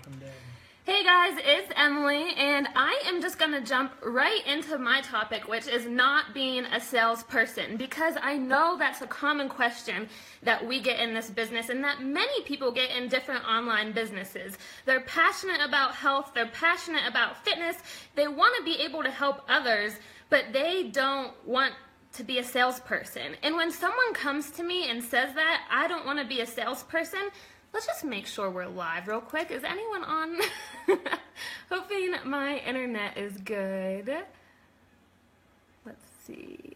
welcome Deb. Hey guys, it's Emily, and I am just going to jump right into my topic, which is not being a salesperson, because I know that's a common question that we get in this business and that many people get in different online businesses. They're passionate about health, they're passionate about fitness, they want to be able to help others, but they don't want to be a salesperson. And when someone comes to me and says that, I don't want to be a salesperson, let's just make sure we're live real quick. Is anyone on? Hoping my internet is good. Let's see.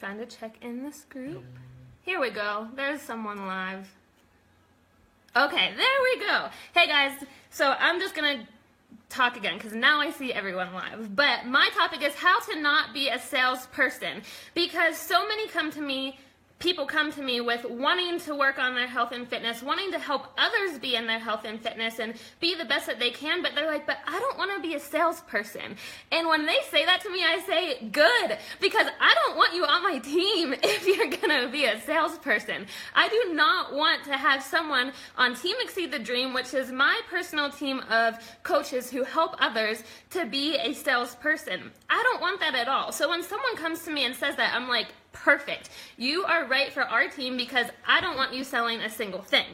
Trying to check in this group. Here we go. There's someone live. Okay, there we go. Hey guys, so I'm just going to talk again because now I see everyone live. But my topic is how to not be a salesperson, because so many people come to me with wanting to work on their health and fitness, wanting to help others be in their health and fitness and be the best that they can, but they're like, but I don't want to be a salesperson. And when they say that to me, I say, good, because I don't want you on my team if you're going to be a salesperson. I do not want to have someone on Team Exceed the Dream, which is my personal team of coaches who help others, to be a salesperson. I don't want that at all. So when someone comes to me and says that, I'm like, perfect. You are right for our team because I don't want you selling a single thing.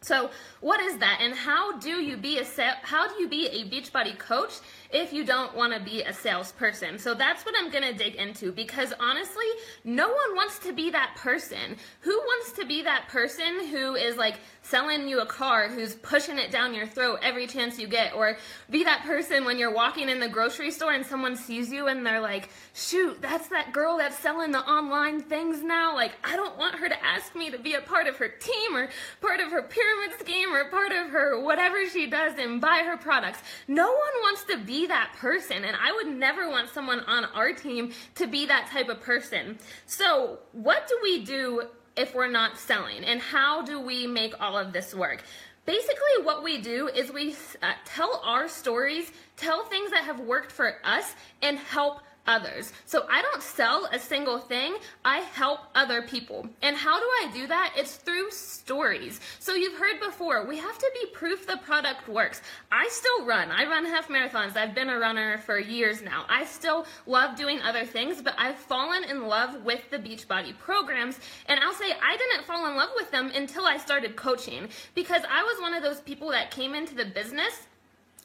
So what is that, and how do you be a Beachbody coach if you don't want to be a salesperson? So that's what I'm going to dig into, because honestly, no one wants to be that person. Who wants to be that person who is like selling you a car, who's pushing it down your throat every chance you get, or be that person when you're walking in the grocery store and someone sees you and they're like, shoot, that's that girl that's selling the online things now. Like, I don't want her to ask me to be a part of her team or part of her pyramid scheme or part of her whatever she does and buy her products. No one wants to be that person, and I would never want someone on our team to be that type of person. So what do we do if we're not selling, and how do we make all of this work? Basically, what we do is we tell our stories, tell things that have worked for us, and help others. So I don't sell a single thing, I help other people. And how do I do that? It's through stories. So you've heard before, we have to be proof the product works. I still run. I run half marathons. I've been a runner for years now. I still love doing other things, but I've fallen in love with the Beachbody programs. And I'll say I didn't fall in love with them until I started coaching, because I was one of those people that came into the business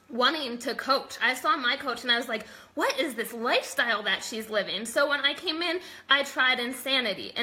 wanting to coach. I saw my coach and I was like, what is this lifestyle that she's living? So when I came in, I tried Insanity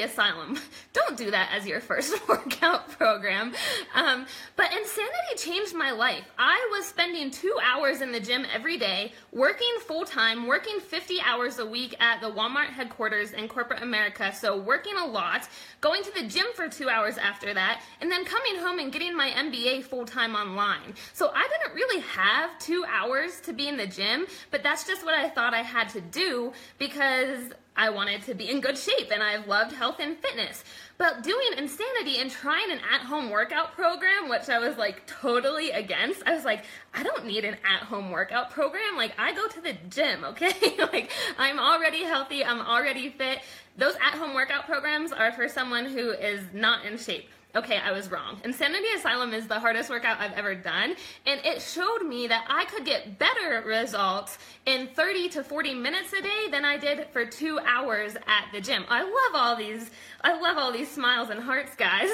Asylum. Don't do that as your first workout program. But Insanity changed my life. I was spending 2 hours in the gym every day, working full-time, working 50 hours a week at the Walmart headquarters in corporate America, so working a lot, going to the gym for 2 hours after that, and then coming home and getting my MBA full-time online. So I didn't really have 2 hours to be in the gym, but that's just what I thought I had to do because I wanted to be in good shape and I've loved health and fitness. But doing Insanity and trying an at-home workout program, which I was like totally against, I was like, I don't need an at-home workout program. Like, I go to the gym, okay? Like, I'm already healthy, I'm already fit. Those at-home workout programs are for someone who is not in shape. Okay, I was wrong. Insanity Asylum is the hardest workout I've ever done, and it showed me that I could get better results in 30 to 40 minutes a day than I did for 2 hours at the gym. I love all these smiles and hearts, guys.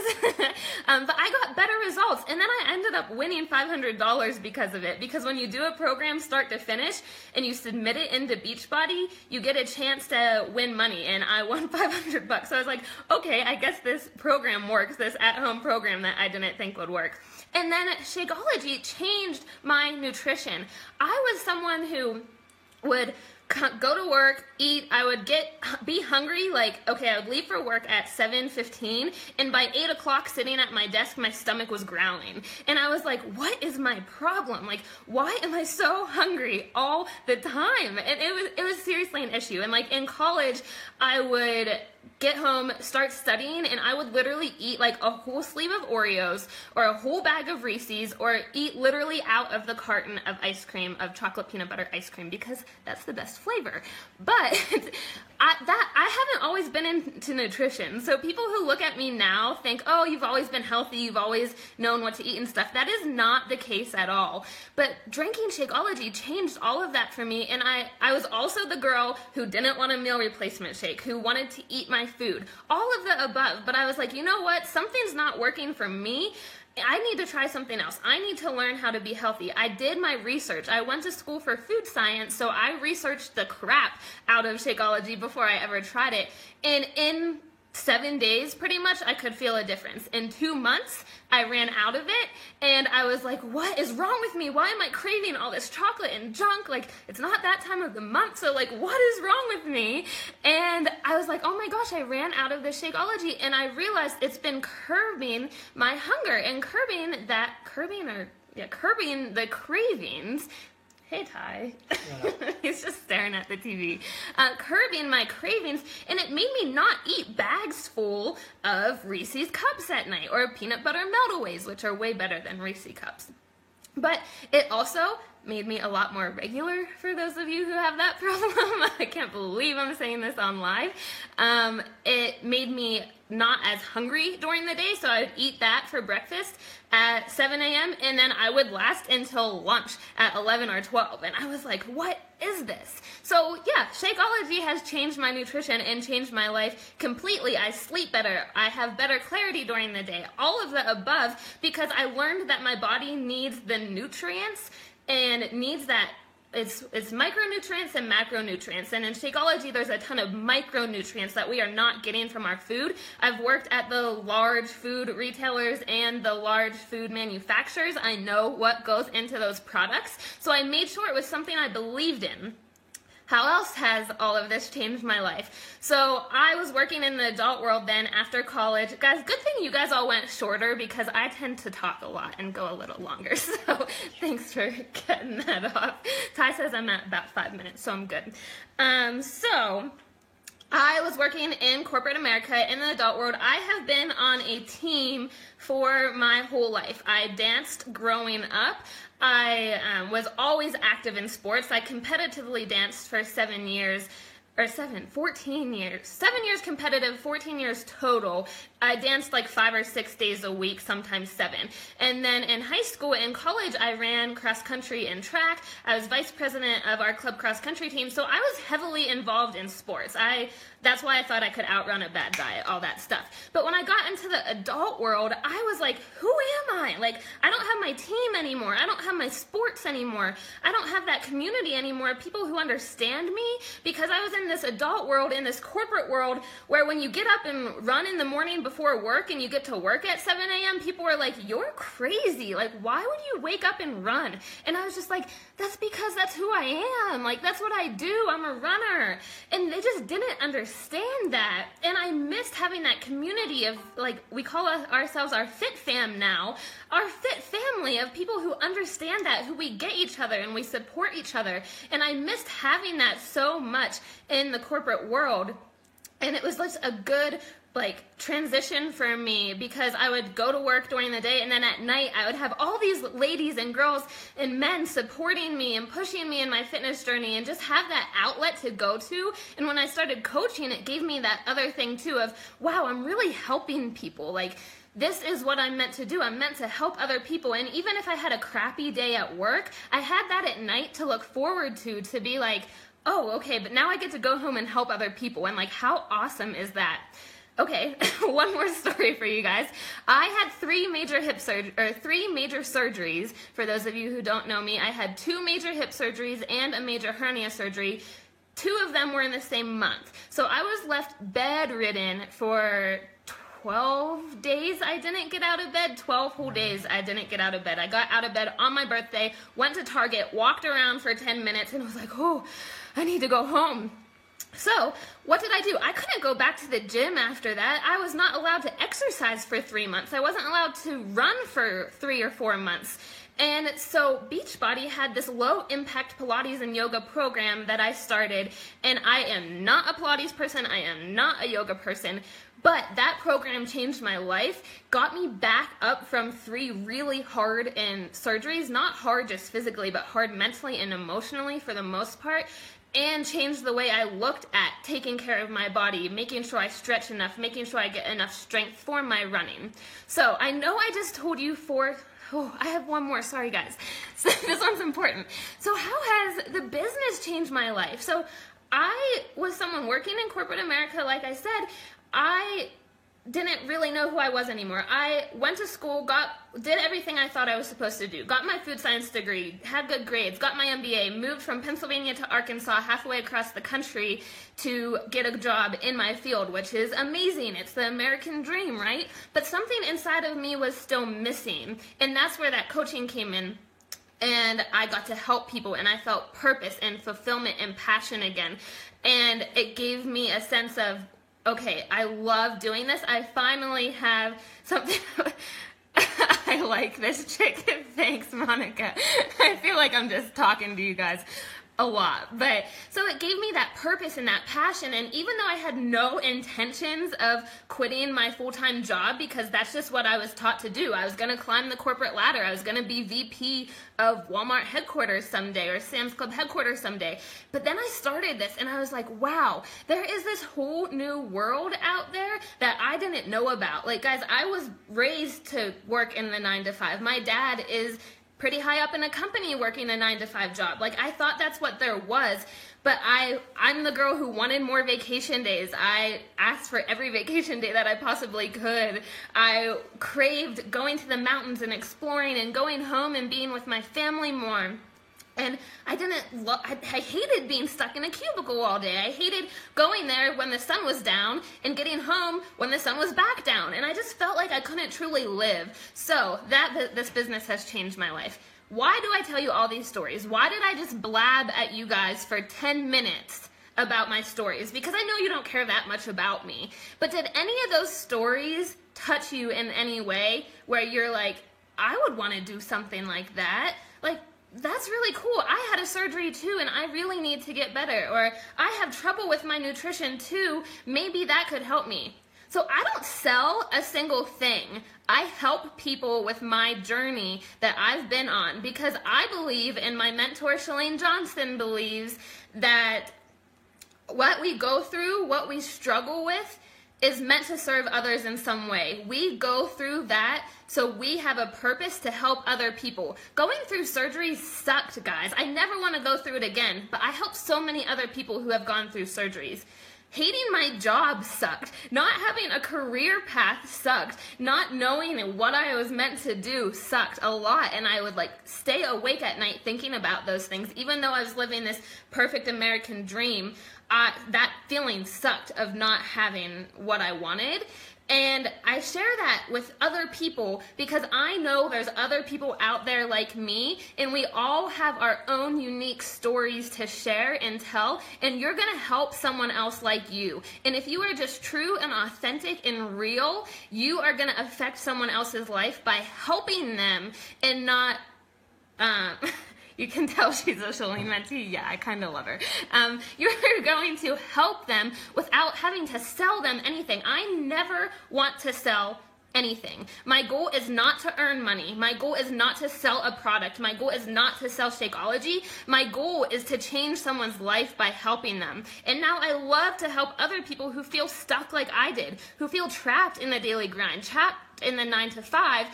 But I got better results, and then I ended up winning $500 because of it, because when you do a program start to finish and you submit it into Beachbody, you get a chance to win money, and I won $500. So I was like, okay, I guess this program works, this at-home program that I didn't think would work. And then Shakeology changed my nutrition. I was someone who would go to work, eat, I would be hungry, like, okay, I would leave for work at 7:15, and by 8 o'clock sitting at my desk, my stomach was growling. And I was like, what is my problem? Like, why am I so hungry all the time? And it was seriously an issue. And like in college, I would get home, start studying, and I would literally eat like a whole sleeve of Oreos or a whole bag of Reese's or eat literally out of the carton of ice cream, of chocolate peanut butter ice cream, because that's the best flavor. But I haven't always been into nutrition. So people who look at me now think, oh, you've always been healthy, you've always known what to eat and stuff. That is not the case at all. But drinking Shakeology changed all of that for me. And I was also the girl who didn't want a meal replacement shake, who wanted to eat my food, all of the above. But I was like, you know what? Something's not working for me. I need to try something else. I need to learn how to be healthy. I did my research. I went to school for food science, so I researched the crap out of Shakeology before I ever tried it. And in 7 days, pretty much, I could feel a difference. In 2 months, I ran out of it, and I was like, what is wrong with me? Why am I craving all this chocolate and junk? Like, it's not that time of the month, so like, what is wrong with me? And I was like, oh my gosh, I ran out of this Shakeology, and I realized it's been curbing my hunger and curbing the cravings. Hey, Ty. Yeah. He's just staring at the TV. Curbing my cravings, and it made me not eat bags full of Reese's Cups at night, or peanut butter melt-aways, which are way better than Reese's Cups. But it also made me a lot more regular, for those of you who have that problem. I can't believe I'm saying this on live. It made me not as hungry during the day, so I would eat that for breakfast at 7 a.m. and then I would last until lunch at 11 or 12. And I was like, what is this? So yeah, Shakeology has changed my nutrition and changed my life completely. I sleep better. I have better clarity during the day. All of the above, because I learned that my body needs the nutrients and needs that. It's micronutrients and macronutrients, and in Shakeology there's a ton of micronutrients that we are not getting from our food. I've worked at the large food retailers and the large food manufacturers. I know what goes into those products, so I made sure it was something I believed in. How else has all of this changed my life? So I was working in the adult world then after college. Guys, good thing you guys all went shorter, because I tend to talk a lot and go a little longer. So thanks for getting that off. Ty says I'm at about 5 minutes, so I'm good. So I was working in corporate America in the adult world. I have been on a team for my whole life. I danced growing up. I was always active in sports. I competitively danced for 14 years. 7 years competitive, 14 years total. I danced like 5 or 6 days a week, sometimes 7. And then in high school and college, I ran cross country and track. I was vice president of our club cross country team. So I was heavily involved in sports. That's why I thought I could outrun a bad diet, all that stuff. But when I got into the adult world, I was like, who am I? Like, I don't have my team anymore. I don't have my sports anymore. I don't have that community anymore, people who understand me, because I was in this adult world, in this corporate world, where when you get up and run in the morning before work and you get to work at 7 a.m., people are like, you're crazy. Like, why would you wake up and run? And I was just like, that's because that's who I am. Like, that's what I do. I'm a runner. And they just didn't understand that. And I missed having that community of, like, we call ourselves our fit fam now, our fit family of people who understand that, who we get each other and we support each other. And I missed having that so much in the corporate world. And it was just a good transition for me, because I would go to work during the day, and then at night I would have all these ladies and girls and men supporting me and pushing me in my fitness journey, and just have that outlet to go to. And when I started coaching, it gave me that other thing too of, wow, I'm really helping people. Like, this is what I'm meant to do. I'm meant to help other people. And even if I had a crappy day at work, I had that at night to look forward to be like, oh, okay, but now I get to go home and help other people. And like, how awesome is that? Okay, one more story for you guys. I had 3 major surgeries. For those of you who don't know me, I had 2 major hip surgeries and a major hernia surgery. 2 of them were in the same month. So I was left bedridden for 12 days I didn't get out of bed. 12 whole days I didn't get out of bed. I got out of bed on my birthday, went to Target, walked around for 10 minutes, and was like, oh, I need to go home. So what did I do? I couldn't go back to the gym after that. I was not allowed to exercise for 3 months. I wasn't allowed to run for 3 or 4 months. And so Beachbody had this low impact Pilates and yoga program that I started, and I am not a Pilates person, I am not a yoga person, but that program changed my life, got me back up from 3 really hard surgeries, not hard just physically, but hard mentally and emotionally for the most part, and changed the way I looked at taking care of my body, making sure I stretch enough, making sure I get enough strength for my running. So I know I just told you I have one more, sorry guys. So this one's important. So how has the business changed my life? So I was someone working in corporate America, like I said. I didn't really know who I was anymore. I went to school, did everything I thought I was supposed to do, got my food science degree, had good grades, got my MBA, moved from Pennsylvania to Arkansas, halfway across the country to get a job in my field, which is amazing. It's the American dream, right? But something inside of me was still missing, and that's where that coaching came in. And I got to help people, and I felt purpose and fulfillment and passion again. And it gave me a sense of, okay, I love doing this. I finally have something. I like this chicken. Thanks, Monica. I feel like I'm just talking to you guys a lot. But so it gave me that purpose and that passion. And even though I had no intentions of quitting my full-time job, because that's just what I was taught to do. I was going to climb the corporate ladder. I was going to be VP of Walmart headquarters someday, or Sam's Club headquarters someday. But then I started this and I was like, wow, there is this whole new world out there that I didn't know about. Like, guys, I was raised to work in the 9-to-5. My dad is pretty high up in a company working a 9-to-5 job. Like, I thought that's what there was, but I'm the girl who wanted more vacation days. I asked for every vacation day that I possibly could. I craved going to the mountains and exploring and going home and being with my family more. And I hated being stuck in a cubicle all day. I hated going there when the sun was down and getting home when the sun was back down. And I just felt like I couldn't truly live. So this business has changed my life. Why do I tell you all these stories? Why did I just blab at you guys for 10 minutes about my stories? Because I know you don't care that much about me. But did any of those stories touch you in any way where you're like, I would want to do something like that? Like, that's really cool. I had a surgery too, and I really need to get better. Or I have trouble with my nutrition too. Maybe that could help me. So I don't sell a single thing. I help people with my journey that I've been on, because I believe, and my mentor Chalene Johnson believes, that what we go through, what we struggle with, is meant to serve others in some way. We go through that so we have a purpose to help other people. Going through surgery sucked, guys. I never want to go through it again, but I help so many other people who have gone through surgeries. Hating my job sucked. Not having a career path sucked. Not knowing what I was meant to do sucked a lot. And I would stay awake at night thinking about those things. Even though I was living this perfect American dream, that feeling sucked of not having what I wanted. And I share that with other people because I know there's other people out there like me, and we all have our own unique stories to share and tell, and you're going to help someone else like you. And if you are just true and authentic and real, you are going to affect someone else's life by helping them and not... You can tell she's a Chalene mentee. Yeah, I kind of love her. You're going to help them without having to sell them anything. I never want to sell anything. My goal is not to earn money. My goal is not to sell a product. My goal is not to sell Shakeology. My goal is to change someone's life by helping them. And now I love to help other people who feel stuck like I did, who feel trapped in the daily grind, trapped in the 9-to-5,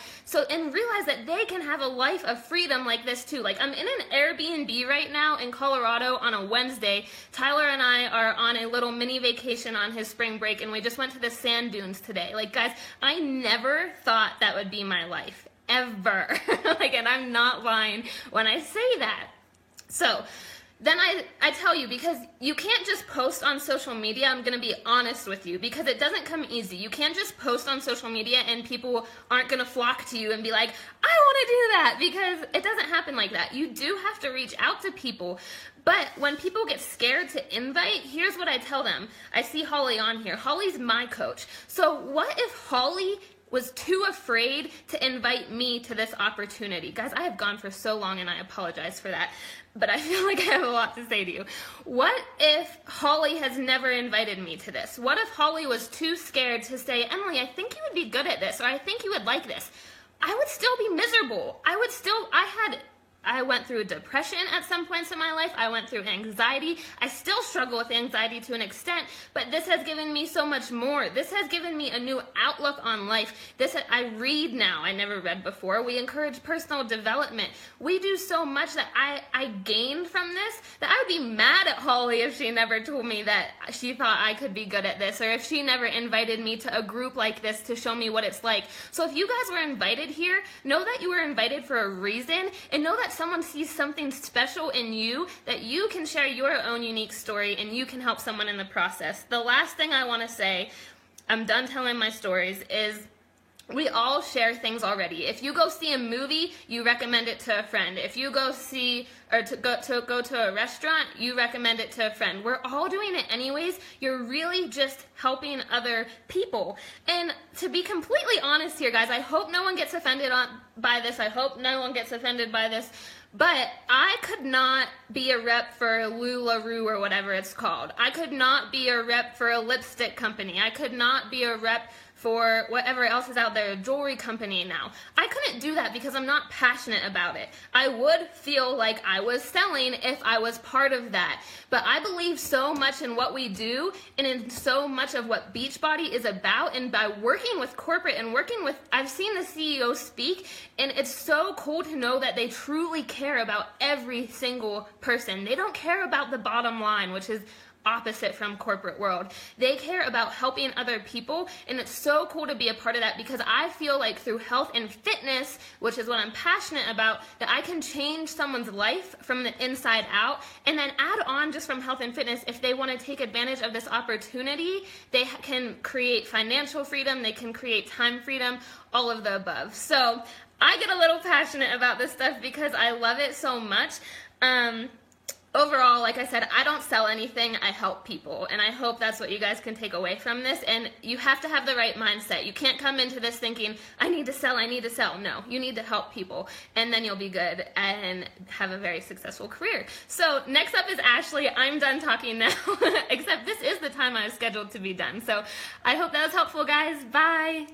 and realize that they can have a life of freedom like this too. Like, I'm in an Airbnb right now in Colorado on a Wednesday. Tyler and I are on a little mini vacation on his spring break, and we just went to the sand dunes today. Like, guys, I never thought that would be my life, ever. And I'm not lying when I say that. So, then I tell you, because you can't just post on social media. I'm going to be honest with you, because it doesn't come easy. You can't just post on social media and people aren't going to flock to you and be like, I want to do that, because it doesn't happen like that. You do have to reach out to people. But when people get scared to invite, here's what I tell them. I see Holly on here. Holly's my coach. So what if Holly was too afraid to invite me to this opportunity? Guys, I have gone for so long and I apologize for that, but I feel like I have a lot to say to you. What if Holly has never invited me to this? What if Holly was too scared to say, Emily, I think you would be good at this, or I think you would like this? I would still be miserable. I went through depression at some points in my life. I went through anxiety. I still struggle with anxiety to an extent, but this has given me so much more. This has given me a new outlook on life. I read now. I never read before. We encourage personal development. We do so much that I gained from this, that I would be mad at Holly if she never told me that she thought I could be good at this, or if she never invited me to a group like this to show me what it's like. So if you guys were invited here, know that you were invited for a reason, and know that someone sees something special in you, that you can share your own unique story and you can help someone in the process. The last thing I want to say, I'm done telling my stories, is we all share things already. If you go see a movie, you recommend it to a friend. If you go see or to go to a restaurant, you recommend it to a friend. We're all doing it anyways. You're really just helping other people. And to be completely honest here, guys, I hope no one gets offended by this. I hope no one gets offended by this. But I could not be a rep for LuLaRoe or whatever it's called. I could not be a rep for a lipstick company. I could not be a rep for whatever else is out there, a jewelry company now. I couldn't do that because I'm not passionate about it. I would feel like I was selling if I was part of that. But I believe so much in what we do and in so much of what Beachbody is about. And by working with corporate and working with, I've seen the CEO speak, and it's so cool to know that they truly care about every single person. They don't care about the bottom line, which is opposite from corporate world. They care about helping other people, and it's so cool to be a part of that, because I feel like through health and fitness, which is what I'm passionate about, that I can change someone's life from the inside out. And then add on, just from health and fitness, if they want to take advantage of this opportunity, they can create financial freedom, they can create time freedom, all of the above. So I get a little passionate about this stuff because I love it so much. Overall, like I said, I don't sell anything, I help people, and I hope that's what you guys can take away from this. And you have to have the right mindset. You can't come into this thinking, I need to sell. No, you need to help people, and then you'll be good and have a very successful career. So next up is Ashley. I'm done talking now, except this is the time I was scheduled to be done. So I hope that was helpful, guys. Bye.